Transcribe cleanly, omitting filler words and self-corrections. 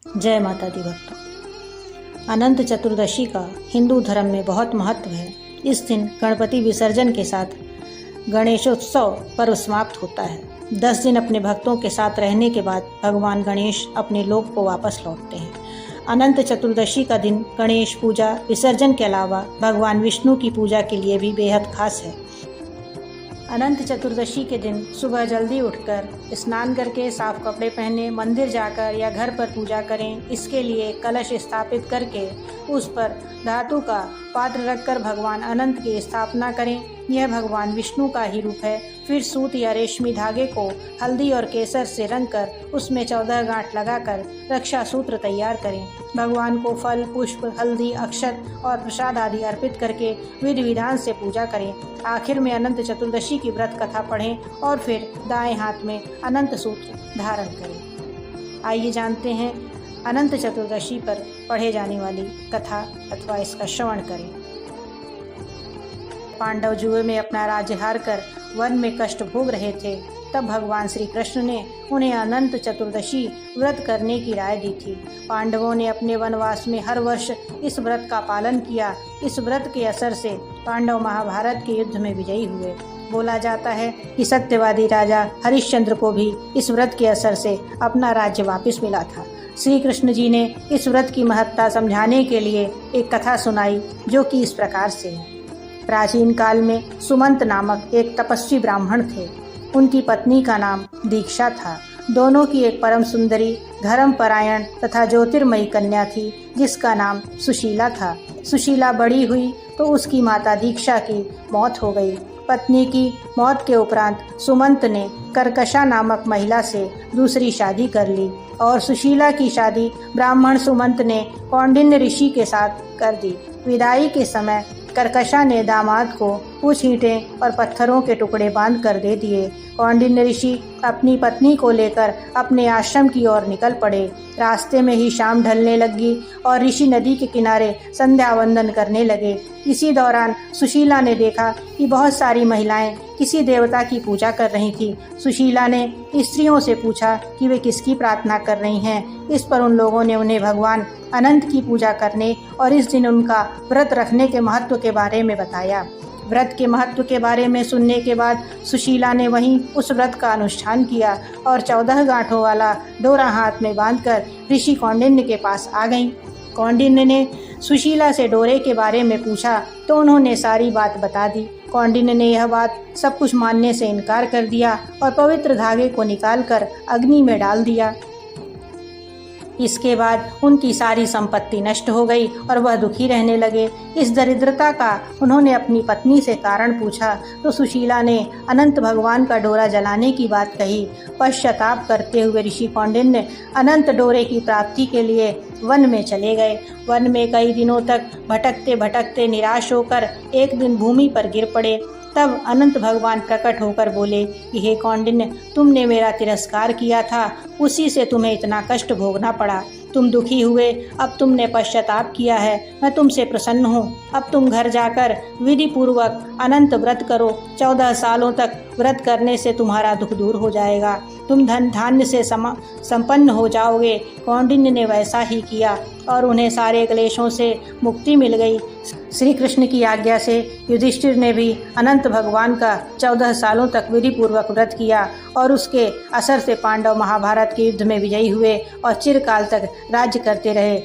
जय माता दी भक्तों। अनंत चतुर्दशी का हिंदू धर्म में बहुत महत्व है। इस दिन गणपति विसर्जन के साथ गणेशोत्सव पर्व समाप्त होता है। 10 दिन अपने भक्तों के साथ रहने के बाद भगवान गणेश अपने लोक को वापस लौटते हैं। अनंत चतुर्दशी का दिन गणेश पूजा विसर्जन के अलावा भगवान विष्णु की पूजा के लिए भी बेहद खास है। अनंत चतुर्दशी के दिन सुबह जल्दी उठकर स्नान करके साफ कपड़े पहने मंदिर जाकर या घर पर पूजा करें। इसके लिए कलश स्थापित करके उस पर धातु का पात्र रखकर भगवान अनंत की स्थापना करें। यह भगवान विष्णु का ही रूप है। फिर सूत या रेशमी धागे को हल्दी और केसर से रंगकर उसमें 14 गांठ लगाकर रक्षा सूत्र तैयार करें। भगवान को फल, पुष्प, हल्दी, अक्षत और प्रसाद आदि अर्पित करके विधि विधान से पूजा करें। आखिर में अनंत चतुर्दशी की व्रत कथा पढ़ें और फिर दाएं हाथ में अनंत सूत्र धारण करें। आइए जानते हैं अनंत चतुर्दशी पर पढ़े जाने वाली कथा अथवा इसका श्रवण करें। पांडव जुए में अपना राज्य हारकर वन में कष्ट भोग रहे थे। तब भगवान श्री कृष्ण ने उन्हें अनंत चतुर्दशी व्रत करने की राय दी थी। पांडवों ने अपने वनवास में हर वर्ष इस व्रत का पालन किया। इस व्रत के असर से पांडव महाभारत के युद्ध में विजयी हुए। बोला जाता है कि सत्यवादी राजा हरिश्चंद्र को भी इस व्रत के असर से अपना राज्य वापस मिला था। श्री कृष्ण जी ने इस व्रत की महत्ता समझाने के लिए एक कथा सुनाई जो कि इस प्रकार से है। प्राचीन काल में सुमंत नामक एक तपस्वी ब्राह्मण थे। उनकी पत्नी का नाम दीक्षा था। दोनों की एक परम सुंदरी, धर्मपरायण तथा ज्योतिर्मयी कन्या थी जिसका नाम सुशीला था। सुशीला बड़ी हुई तो उसकी माता दीक्षा की मौत हो गई। पत्नी की मौत के उपरांत सुमंत ने कर्कशा नामक महिला से दूसरी शादी कर ली और सुशीला की शादी ब्राह्मण सुमंत ने कौंडिन्य ऋषि के साथ कर दी। विदाई के समय कर्कशा ने दामाद को कुछ ईंटें और पत्थरों के टुकड़े बांध कर दे दिए। कौंडिन्य ऋषि अपनी पत्नी को लेकर अपने आश्रम की ओर निकल पड़े। रास्ते में ही शाम ढलने लगी और ऋषि नदी के किनारे संध्या वंदन करने लगे। इसी दौरान सुशीला ने देखा कि बहुत सारी महिलाएं किसी देवता की पूजा कर रही थी। सुशीला ने स्त्रियों से पूछा कि वे किसकी प्रार्थना कर रही हैं। इस पर उन लोगों ने उन्हें भगवान अनंत की पूजा करने और इस दिन उनका व्रत रखने के महत्व के बारे में बताया। व्रत के महत्व के बारे में सुनने के बाद सुशीला ने वहीं उस व्रत का अनुष्ठान किया और 14 गांठों वाला डोरा हाथ में बांधकर ऋषि कौंडिन्य के पास आ गईं। कौंडिन्य ने सुशीला से डोरे के बारे में पूछा तो उन्होंने सारी बात बता दी। कौंडिन्य ने यह बात सब कुछ मानने से इनकार कर दिया और पवित्र धागे को निकालकर अग्नि में डाल दिया। इसके बाद उनकी सारी संपत्ति नष्ट हो गई और वह दुखी रहने लगे। इस दरिद्रता का उन्होंने अपनी पत्नी से कारण पूछा तो सुशीला ने अनंत भगवान का डोरा जलाने की बात कही। पश्चाताप करते हुए ऋषि कौंडिन्य अनंत डोरे की प्राप्ति के लिए वन में चले गए। वन में कई दिनों तक भटकते भटकते निराश होकर एक दिन भूमि पर गिर पड़े। तब अनंत भगवान प्रकट होकर बोले कि हे कौंडिन्य, तुमने मेरा तिरस्कार किया था, उसी से तुम्हें इतना कष्ट भोगना पड़ा। तुम दुखी हुए, अब तुमने पश्चाताप किया है, मैं तुमसे प्रसन्न हूँ। अब तुम घर जाकर विधि पूर्वक अनंत व्रत करो। 14 सालों तक व्रत करने से तुम्हारा दुख दूर हो जाएगा। तुम धन धान्य से संपन्न हो जाओगे। कौंडिन्य ने वैसा ही किया और उन्हें सारे क्लेशों से मुक्ति मिल गई। श्री कृष्ण की आज्ञा से युधिष्ठिर ने भी अनंत भगवान का 14 सालों तक विधि पूर्वक व्रत किया और उसके असर से पांडव महाभारत के युद्ध में विजयी हुए और चिरकाल तक राज्य करते रहे।